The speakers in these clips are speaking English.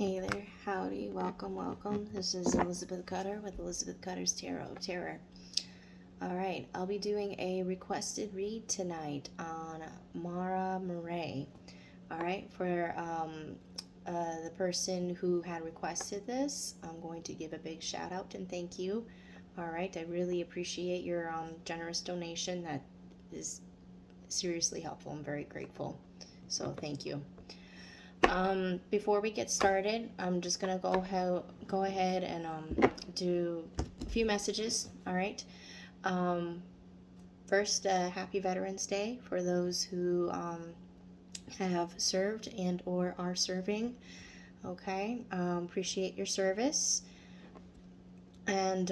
Hey there, howdy, welcome, welcome. This is Elizabeth Cutter with Elizabeth Cutter's Tarot of Terror. Alright, I'll be doing a requested read tonight on Maura. Alright, for the person who had requested this, I'm going to give a big shout out and thank you. Alright, I really appreciate your generous donation. That is seriously helpful. I'm very grateful. So thank you. Before we get started, I'm just gonna go ahead and do a few messages. All right. First, happy Veterans Day for those who have served and or are serving. Okay. Appreciate your service. And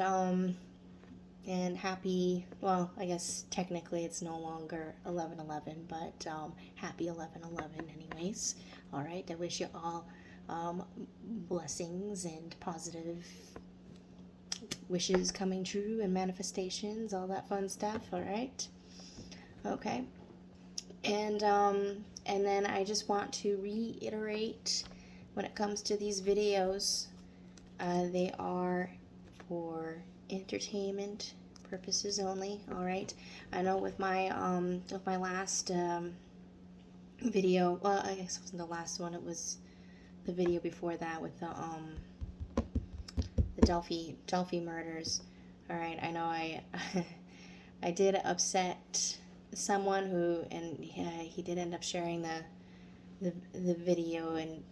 happy, well, I guess technically it's no longer 11/11, but happy 11/11 anyways. All right, I wish you all blessings and positive wishes coming true and manifestations, all that fun stuff. All right, okay, and then I just want to reiterate, when it comes to these videos, they are for entertainment purposes only. All right, I know with my last video, well, I guess it wasn't the last one, it was the video before that with the Delphi murders. All right, I know I did upset someone who, and he did end up sharing the video and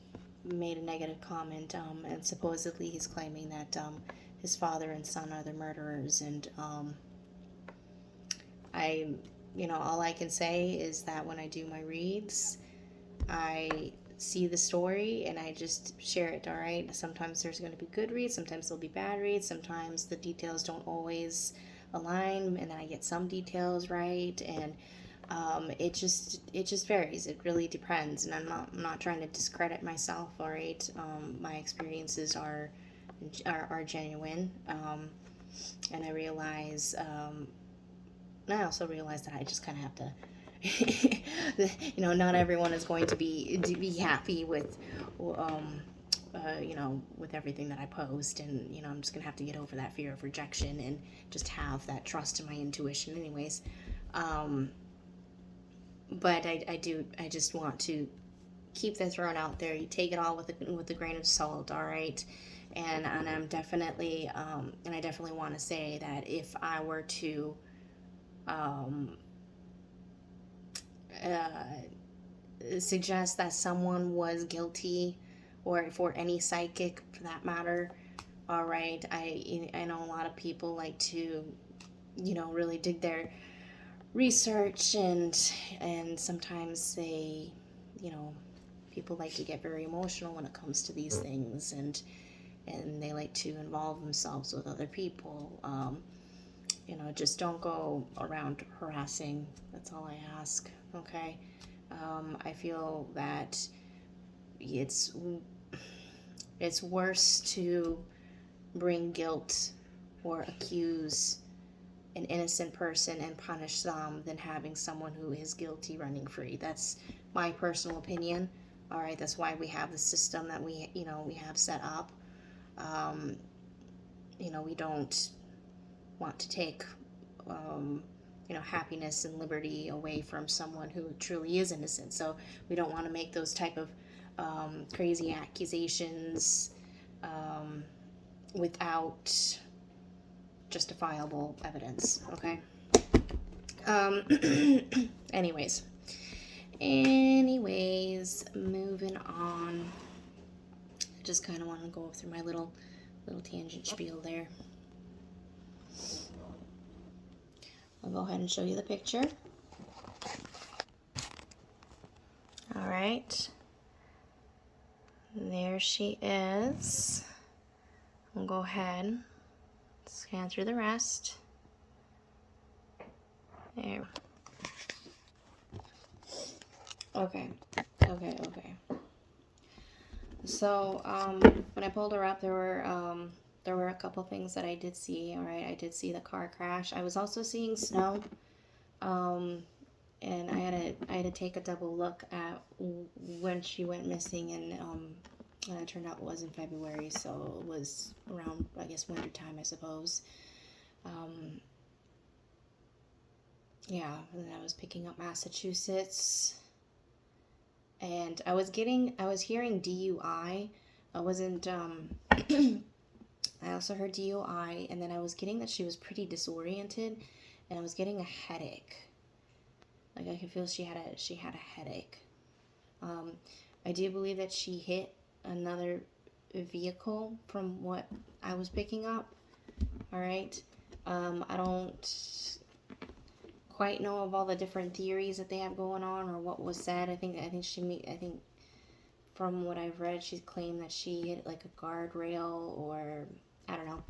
made a negative comment, and supposedly he's claiming that his father and son are the murderers, and all I can say is that when I do my reads, I see the story and I just share it. All right, sometimes there's going to be good reads, sometimes there'll be bad reads, sometimes the details don't always align, and then I get some details right, and it just varies. It really depends, and I'm not trying to discredit myself. All right, my experiences are genuine, and I realize, I also realize that I just kind of have to, not everyone is going to be happy with, with everything that I post, and I'm just gonna have to get over that fear of rejection and just have that trust in my intuition, anyways. But I just want to keep that thrown out there. You take it all with a grain of salt, all right. And I'm definitely, and I definitely want to say that if I were to suggest that someone was guilty, or for any psychic for that matter, all right, I know a lot of people like to, really dig their research, and sometimes they, people like to get very emotional when it comes to these things, and they like to involve themselves with other people. Just don't go around harassing. That's all I ask, okay? I feel that it's worse to bring guilt or accuse an innocent person and punish them than having someone who is guilty running free. That's my personal opinion. All right, that's why we have the system that we have set up. We don't want to take, happiness and liberty away from someone who truly is innocent. So we don't want to make those type of crazy accusations without justifiable evidence, okay? Anyways, moving on. I just kind of want to go through my little tangent spiel there. I'll go ahead and show you the picture. All right. There she is. I'll go ahead, scan through the rest. There. Okay. So, when I pulled her up, there were a couple things that I did see. All right, I did see the car crash. I was also seeing snow, and I had to take a double look at when she went missing, and And it turned out it was in February, so it was around, I guess, winter time, I suppose. Yeah, and then I was picking up Massachusetts, and I was hearing DUI. I wasn't, I also heard DUI, and then I was getting that she was pretty disoriented, and I was getting a headache. Like I could feel she had a headache. I do believe that she hit another vehicle from what I was picking up. All right. I don't quite know of all the different theories that they have going on or what was said. I think from what I've read, she claimed that she hit like a guardrail, or I don't know.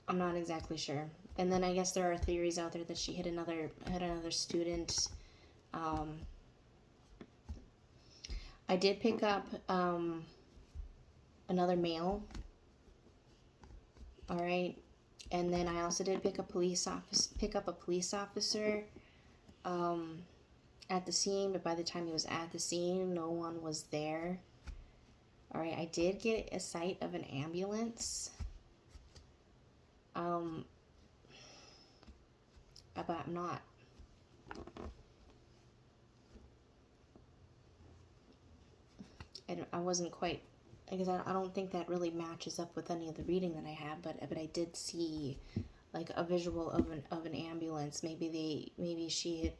I'm not exactly sure. And then I guess there are theories out there that she hit another student. I did pick up another male. All right. And then I also did pick up a police officer at the scene, but by the time he was at the scene, no one was there. All right, I did get a sight of an ambulance. But I'm not. I wasn't quite. I guess I don't think that really matches up with any of the reading that I have, but I did see like a visual of an ambulance. Maybe she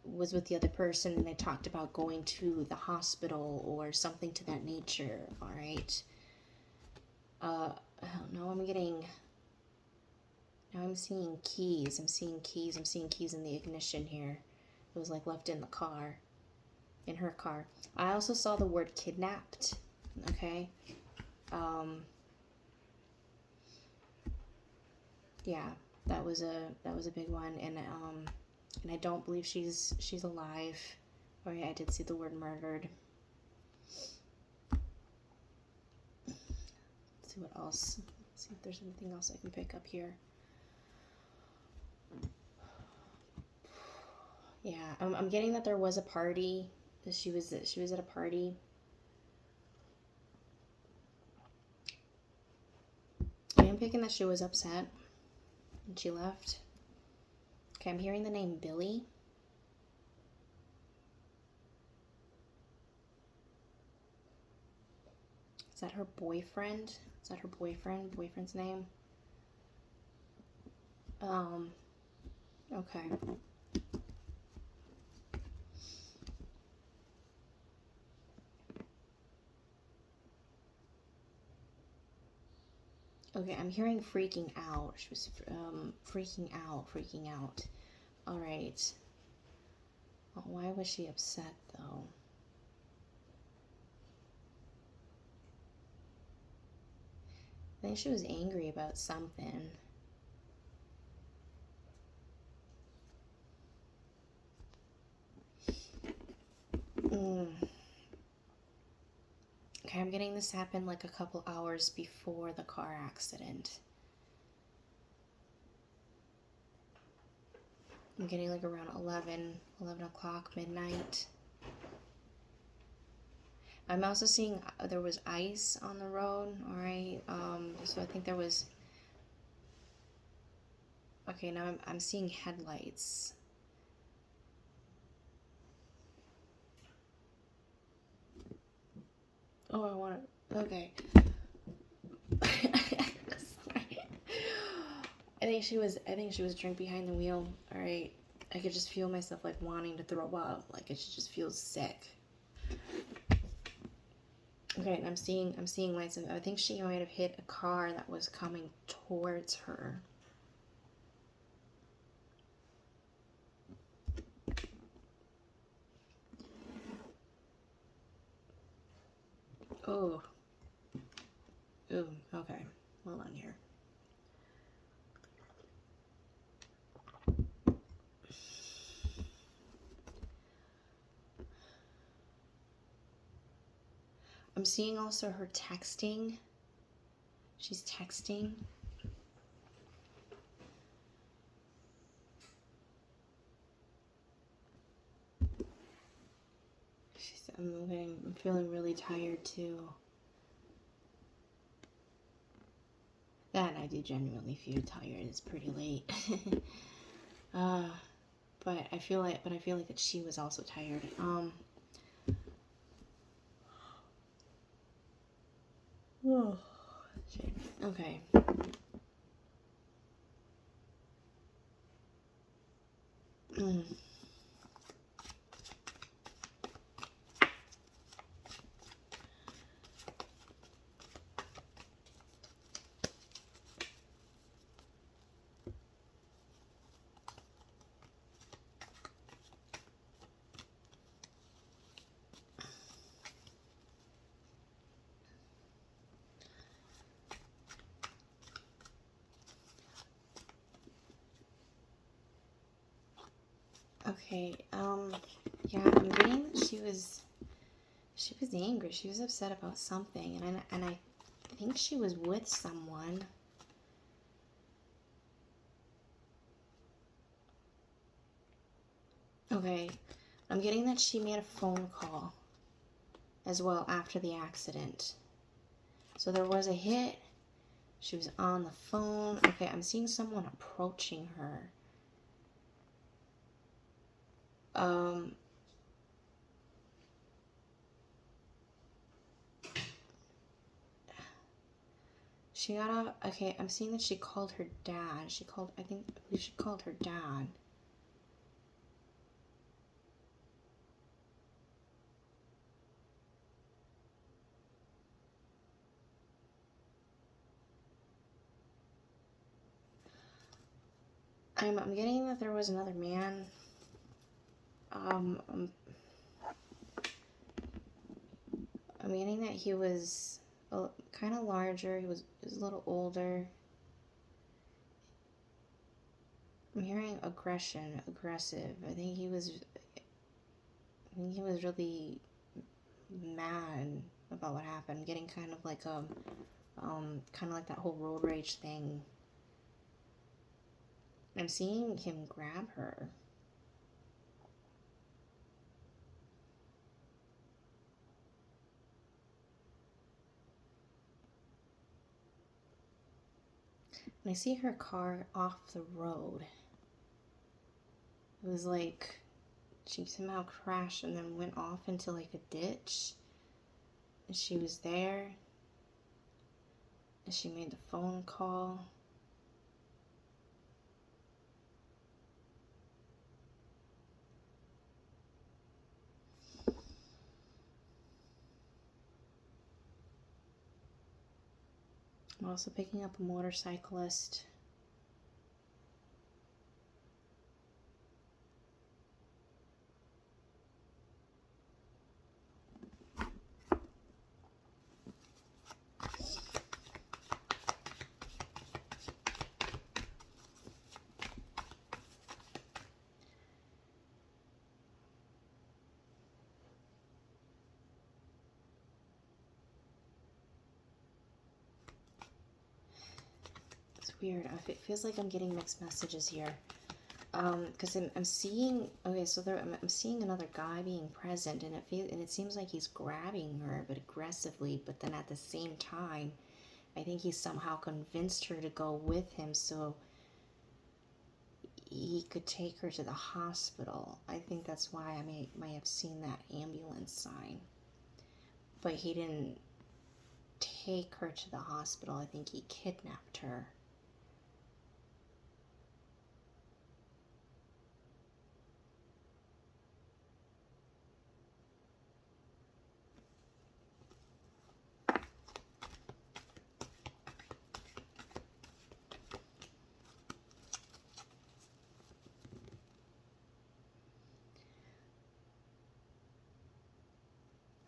was with the other person and they talked about going to the hospital or something to that nature. All right. Now I'm seeing keys. I'm seeing keys in the ignition here. It was like left in the car, in her car. I also saw the word kidnapped. Okay. Yeah, that was a big one, and I don't believe she's alive. Oh yeah, I did see the word murdered. Let's see what else. Let's see if there's anything else I can pick up here. Yeah, I'm getting that there was a party. That she was at a party. I am picking that she was upset and she left. Okay, I'm hearing the name Billy. Is that her boyfriend? Is that her boyfriend? Boyfriend's name? Okay. Okay, I'm hearing freaking out. She was freaking out. All right. Well, why was she upset though? I think she was angry about something. Okay, I'm getting this happened like a couple hours before the car accident. I'm getting like around 11 o'clock, midnight. I'm also seeing there was ice on the road, all right? So I think there was... Okay, now I'm seeing headlights. Oh, I want to... Okay. Sorry. I think she was drunk behind the wheel, all right? I could just feel myself like wanting to throw up. Like it just feels sick. Okay, and I'm seeing lights. I think she might have hit a car that was coming towards her. Oh. Ooh, okay. Hold on here. I'm seeing also her texting. She's texting. I'm feeling really tired too. Yeah, and I do genuinely feel tired. It's pretty late. But I feel like that she was also tired. Oh, shit. Okay. Okay, yeah, I'm getting that she was angry. She was upset about something, and I think she was with someone. Okay, I'm getting that she made a phone call as well after the accident. So there was a hit. She was on the phone. Okay, I'm seeing someone approaching her. She got off. Okay, I'm seeing that she called her dad. I believe she called her dad. I'm getting that there was another man. I'm getting that he was kind of larger. He was a little older. I'm hearing aggressive. I think he was really mad about what happened. I'm getting kind of like that whole road rage thing. I'm seeing him grab her. And I see her car off the road. It was like she somehow crashed and then went off into like a ditch. And she was there. And she made the phone call. I'm also picking up a motorcyclist. It's weird. It feels like I'm getting mixed messages here. Because I'm seeing, okay, so I'm seeing another guy being present, and it seems like he's grabbing her, but aggressively. But then at the same time, I think he somehow convinced her to go with him so he could take her to the hospital. I think that's why I might have seen that ambulance sign. But he didn't take her to the hospital. I think he kidnapped her.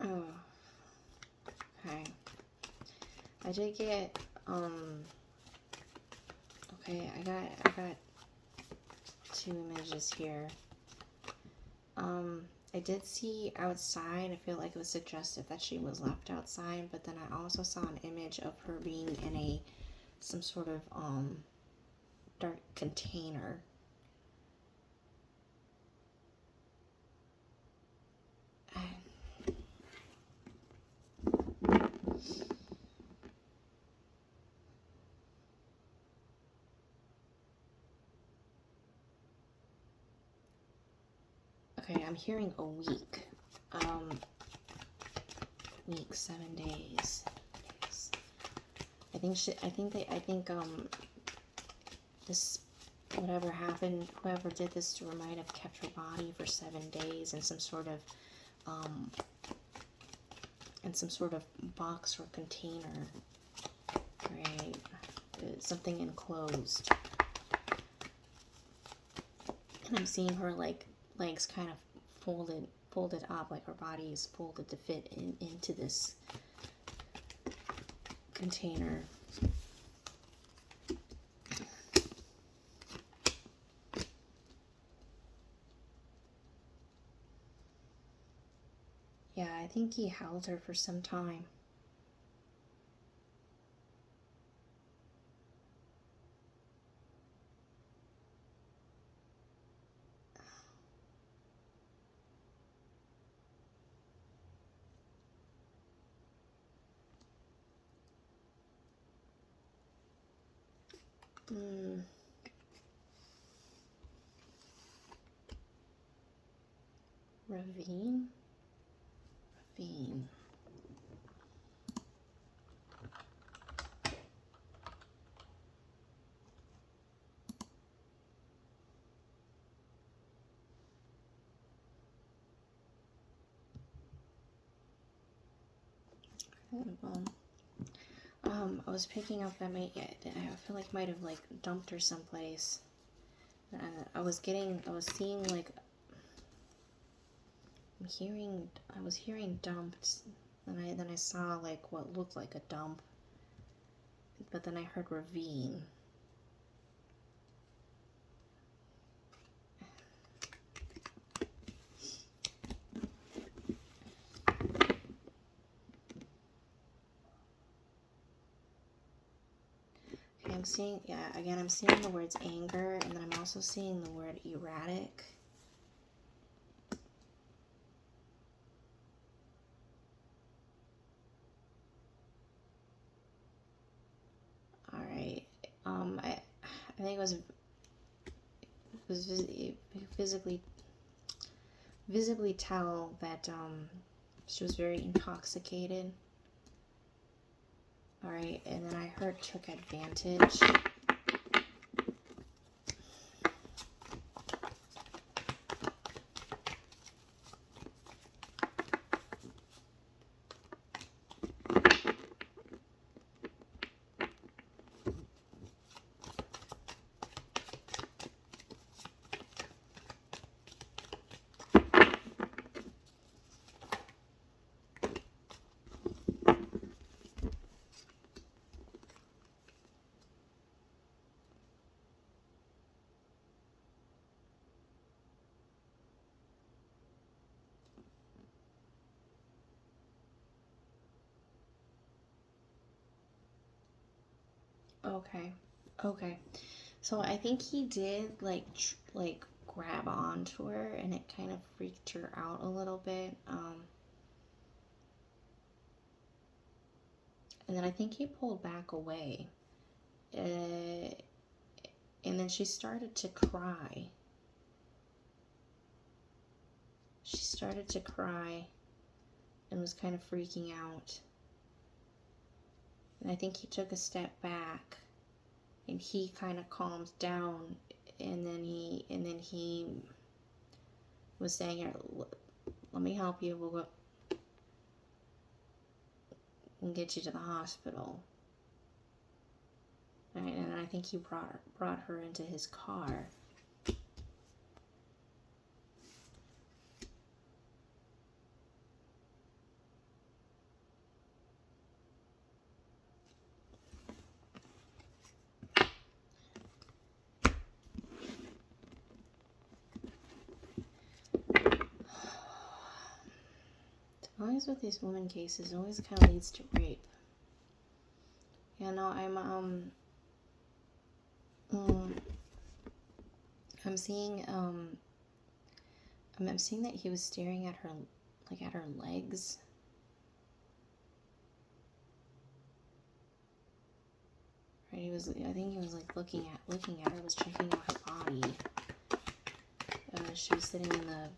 Oh, okay. I did get, okay, I got 2 images here. I did see outside. I feel like it was suggestive that she was left outside, but then I also saw an image of her being in some sort of dark container. I'm hearing a week. Week, 7 days. I think this, whatever happened, whoever did this to her might have kept her body for 7 days in some sort of box or container, right? Something enclosed. And I'm seeing her like legs kind of folded up, like her body is folded to fit into this container. Yeah, I think he held her for some time. Ravine. I was picking up that I feel like might have like dumped her someplace. I was seeing like, I was hearing dumped, then I saw like what looked like a dump, but then I heard ravine. Okay, I'm seeing the words anger, and then I'm also seeing the word erratic. All right. I think it was visibly tell that she was very intoxicated. All right, and then I heard took advantage. Okay. So I think he did like grab onto her, and it kind of freaked her out a little bit. And then I think he pulled back away. And then she started to cry. And was kind of freaking out. And I think he took a step back, and he kind of calmed down, and then he was saying, "Let me help you. We'll get you to the hospital." Right, and I think he brought her into his car. Always with these woman cases, always kind of leads to rape. Yeah, no, I'm seeing I'm seeing that he was staring at her, like at her legs. Right, I think he was like looking at her, was checking out her body. She was sitting in the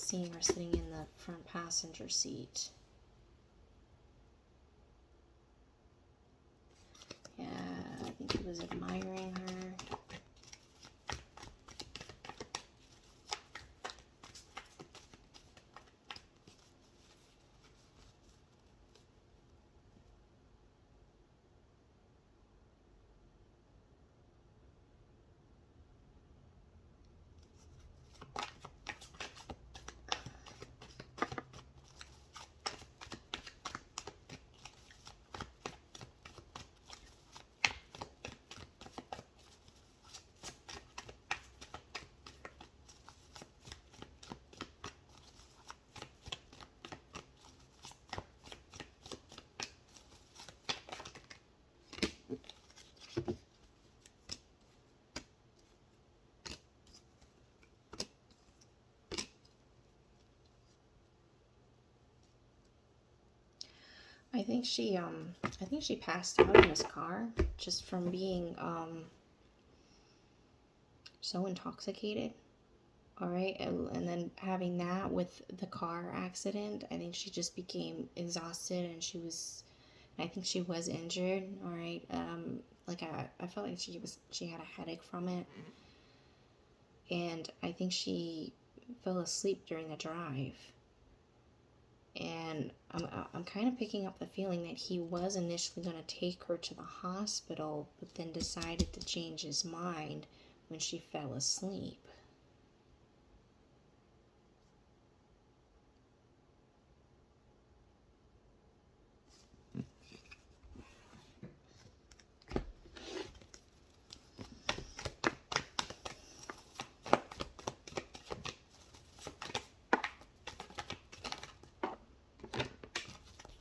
seeing her sitting in the front passenger seat. Yeah, I think he was admiring her. I think she passed out in this car just from being so intoxicated. All right, and then having that with the car accident, I think she just became exhausted, and I think she was injured. All right, like I felt like she had a headache from it, and I think she fell asleep during the drive. And I'm kind of picking up the feeling that he was initially going to take her to the hospital, but then decided to change his mind when she fell asleep.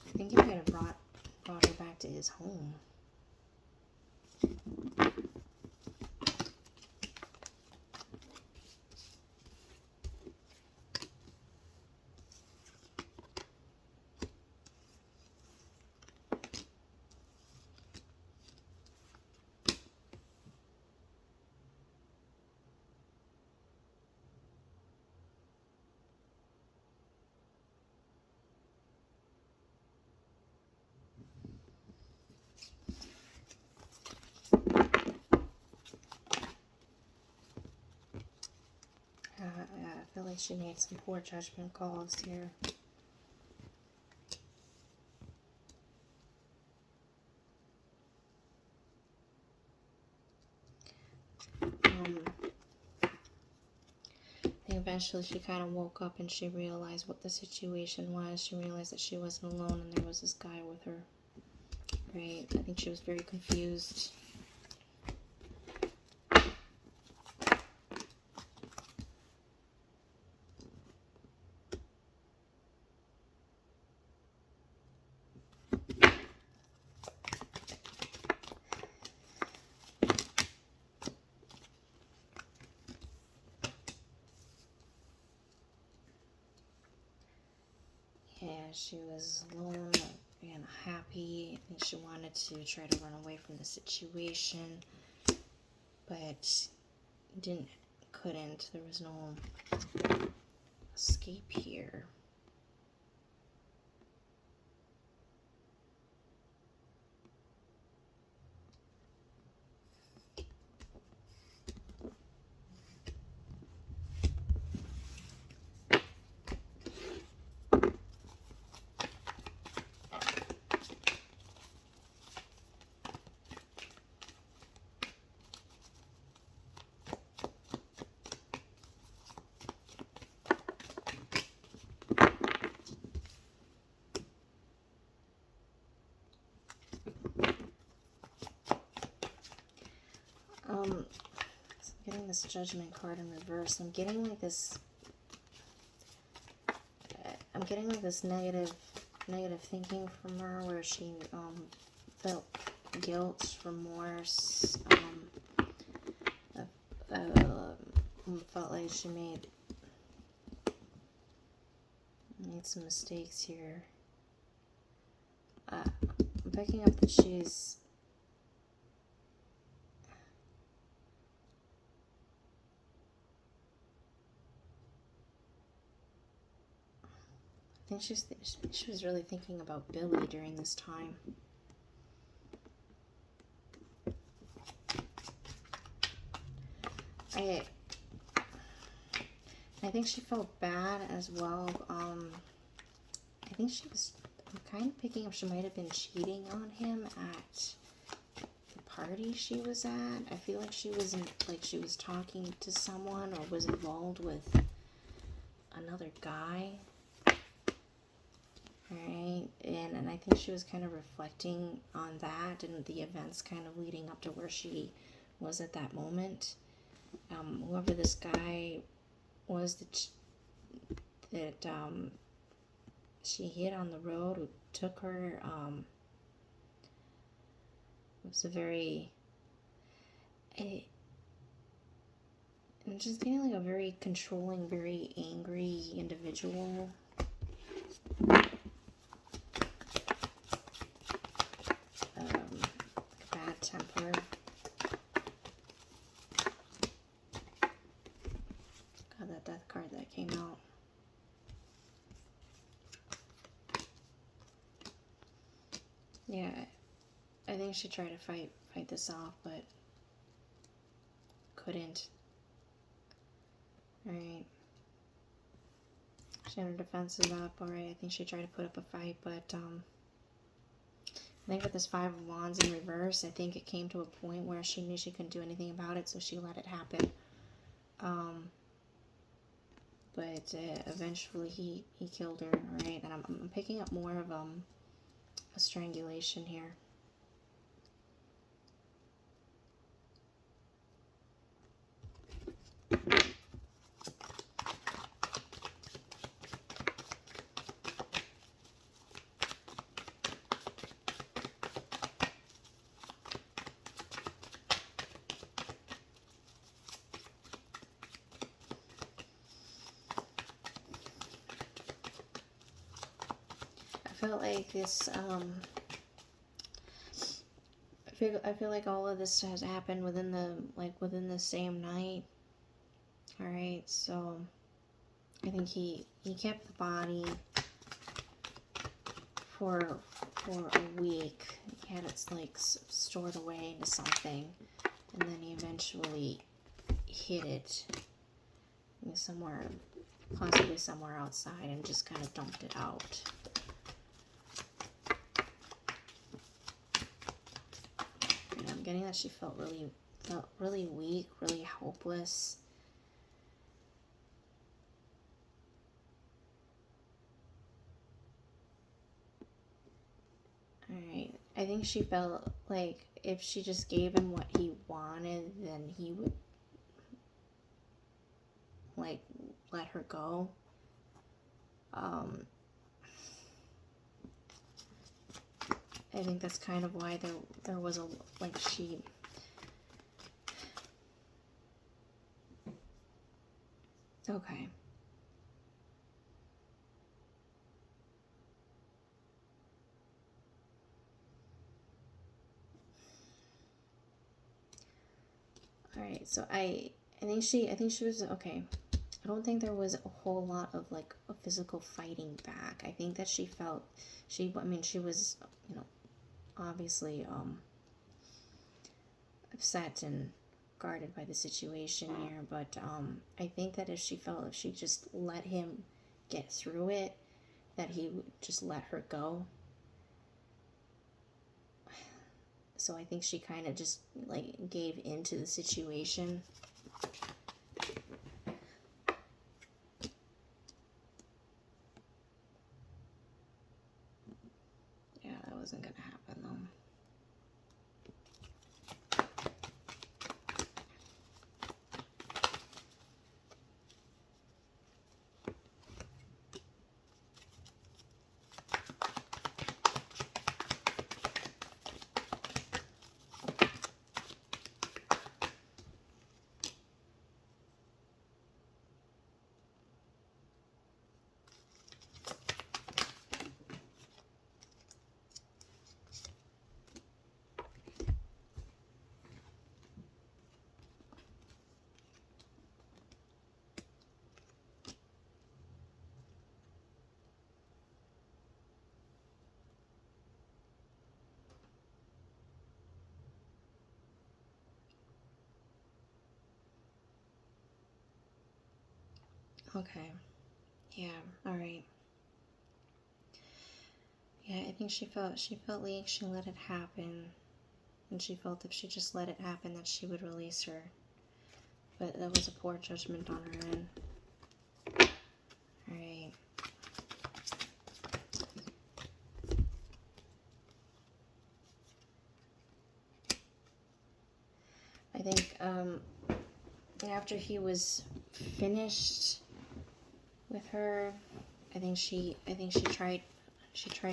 I think he might have brought her back to his home. I feel like she made some poor judgment calls here. Eventually she kind of woke up and she realized what the situation was. She realized that she wasn't alone and there was this guy with her. Right? I think she was very confused. Yeah, she was alone and happy. I think she wanted to try to run away from the situation, but couldn't. There was no escape here. I'm getting this judgment card in reverse. I'm getting like this negative thinking from her, where she felt guilt, remorse, felt like she made some mistakes here. I'm picking up that she's think she was really thinking about Billy during this time. I think she felt bad as well. I think she was, I'm kind of picking up she might have been cheating on him at the party she was at. I feel like she was she was talking to someone or was involved with another guy. Alright, and I think she was kind of reflecting on that and the events kind of leading up to where she was at that moment. Whoever this guy was that she hit on the road, who took her, was a very, I'm just getting like a very controlling, very angry individual. Bad temper. God, that death card that came out. Yeah, I think she tried to fight this off, but couldn't. Alright. She had her defenses up, alright. I think she tried to put up a fight, but I think with this Five of Wands in reverse, I think it came to a point where she knew she couldn't do anything about it, so she let it happen. But eventually he killed her, alright? And I'm picking up more of a strangulation here. I felt like this, I feel like all of this has happened within the same night. Alright, so I think he kept the body for a week. He had it like stored away into something, and then he eventually hid it somewhere, possibly somewhere outside, and just kind of dumped it out. And I'm getting that she felt really weak, really hopeless. Alright, I think she felt like if she just gave him what he wanted, then he would, like, let her go. I think that's kind of why there was a, like, she... Okay. Alright, so I think she was okay. I don't think there was a whole lot of like a physical fighting back. I think that she felt she was, you know, obviously upset and guarded by the situation here, but I think that if she just let him get through it, that he would just let her go. So I think she kind of just like gave into the situation. Yeah, that wasn't gonna happen though. Okay. Yeah. All right. Yeah, I think she felt like she let it happen, and she felt if she just let it happen that she would release her. But that was a poor judgment on her end. All right. I think after he was finished with her, I think she tried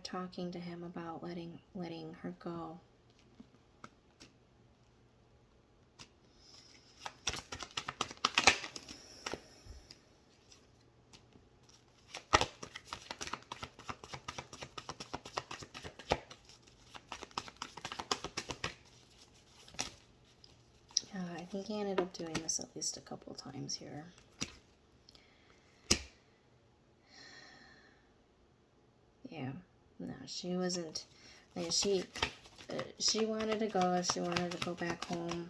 talking to him about letting her go. I think he ended up doing this at least a couple times here. Yeah, no, she wasn't. Like, she wanted to go. She wanted to go back home,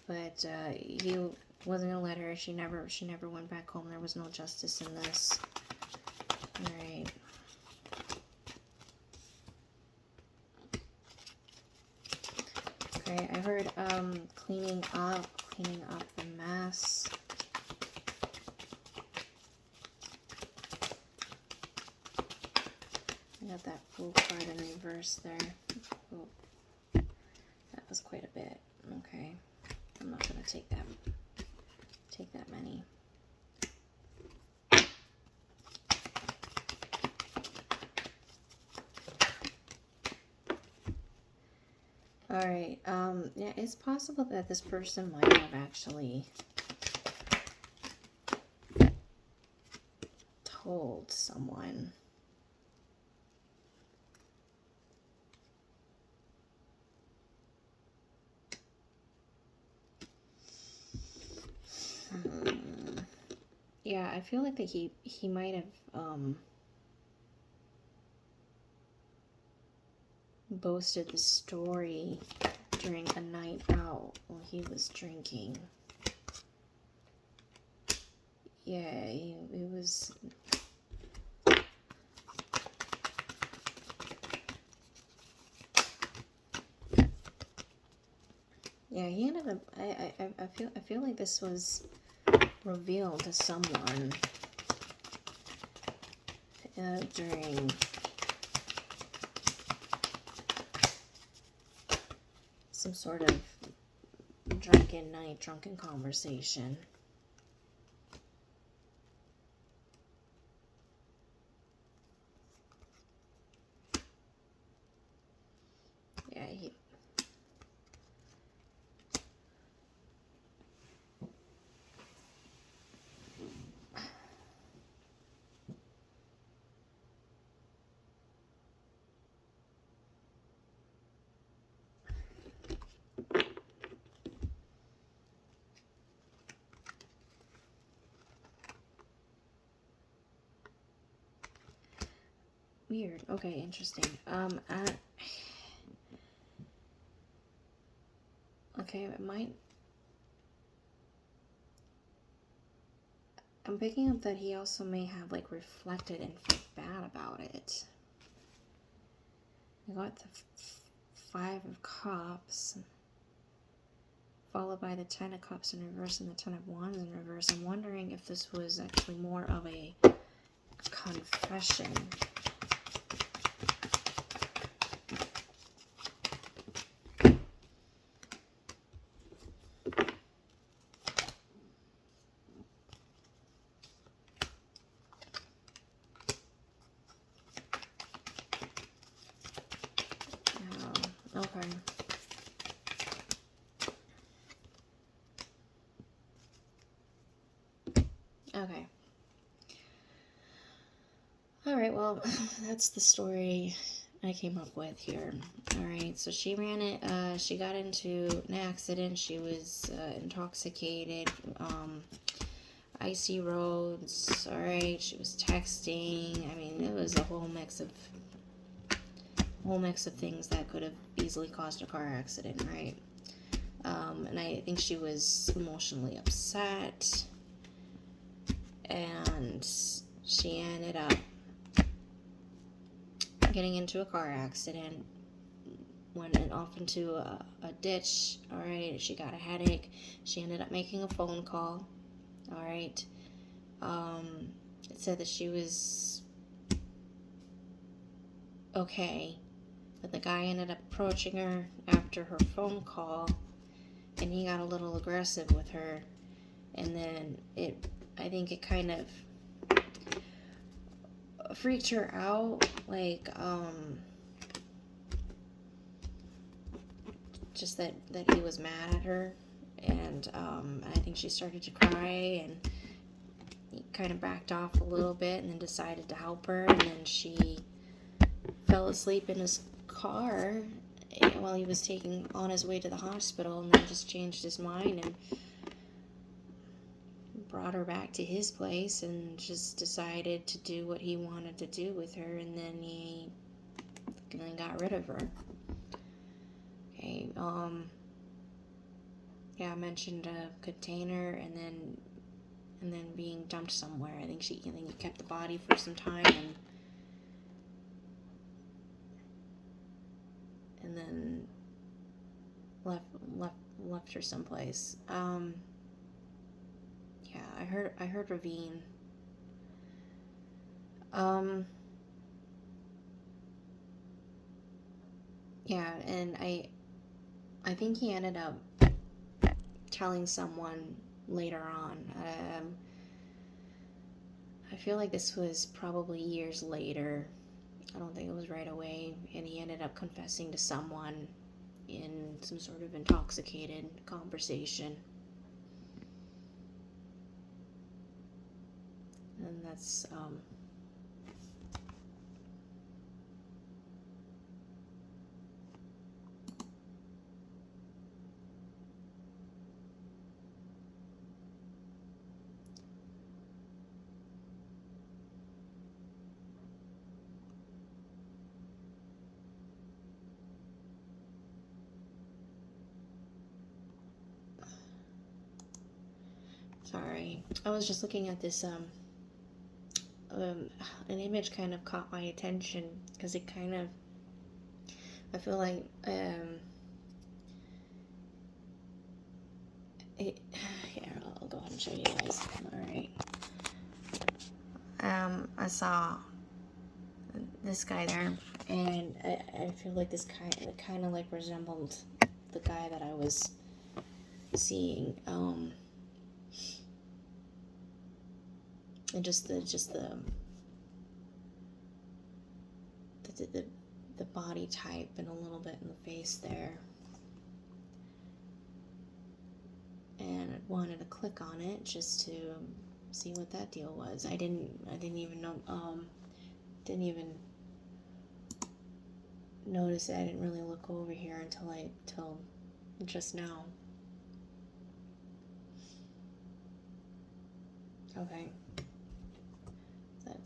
but he wasn't gonna let her. She never went back home. There was no justice in this. All right. Okay, I heard cleaning up the mess. I got that full card in reverse there. Oh, that was quite a bit. Okay, I'm not gonna take that many. All right. Yeah, it's possible that this person might have actually told someone. Yeah, I feel like that he might have boasted the story during a night out while he was drinking. Yeah, it was. Yeah, he ended up. I feel like this was revealed to someone during some sort of drunken conversation. Yeah, he. Weird. Okay, interesting. Okay, it might. I'm picking up that he also may have like reflected and felt bad about it. I got the 5 of Cups, followed by the 10 of Cups in reverse and the 10 of Wands in reverse. I'm wondering if this was actually more of a confession. Okay. Okay. All right, well, that's the story I came up with here. All right, so she ran it. She got into an accident. She was intoxicated. Icy roads. All right, she was texting. I mean, it was a whole mix of whole mix of things that could have easily caused a car accident, right? And I think she was emotionally upset, and she ended up getting into a car accident, went off into a ditch. All right, she got a headache. She ended up making a phone call. All right, it said that she was okay, but the guy ended up approaching her after her phone call, and he got a little aggressive with her, and then I think it kind of freaked her out, like, just that he was mad at her, and I think she started to cry, and he kind of backed off a little bit, and then decided to help her, and then she fell asleep in his car while he was on his way to the hospital, and then just changed his mind and brought her back to his place and just decided to do what he wanted to do with her, and then he got rid of her. Okay, yeah, I mentioned a container and then being dumped somewhere. I think he kept the body for some time, and then left her someplace. Yeah, I heard ravine. Yeah, and I think he ended up telling someone later on. I feel like this was probably years later. I don't think it was right away, and he ended up confessing to someone in some sort of intoxicated conversation. And that's sorry. I was just looking at this an image kind of caught my attention because it kind of, I feel like here, I'll go ahead and show you guys. All right. I saw this guy there, and I feel like this kind of like resembled the guy that I was seeing. And just the body type and a little bit in the face there. And I wanted to click on it just to see what that deal was. I didn't even know, didn't even notice it. I didn't really look over here until just now. Okay.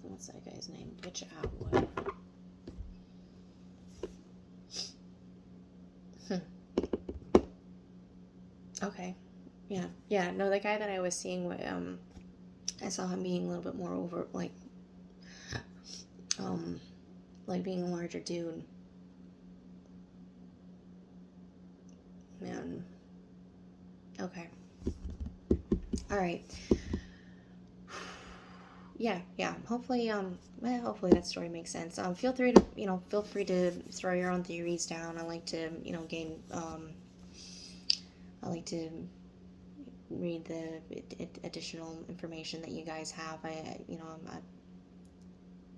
What's that guy's name? Butch Atwood. Okay. Yeah. No, the guy that I was seeing, I saw him being a little bit more over, like being a larger dude. Man. Okay. All right. Yeah. Hopefully that story makes sense. Feel free to throw your own theories down. I like to, I like to read the additional information that you guys have.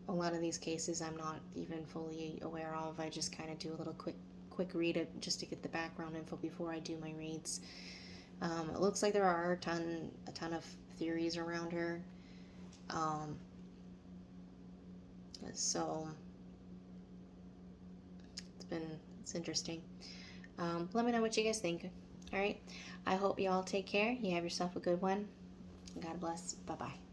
A lot of these cases I'm not even fully aware of. I just kind of do a little quick read just to get the background info before I do my reads. It looks like there are a ton of theories around her. So it's interesting. Let me know what you guys think. All right. I hope you all take care. You have yourself a good one. God bless. Bye-bye.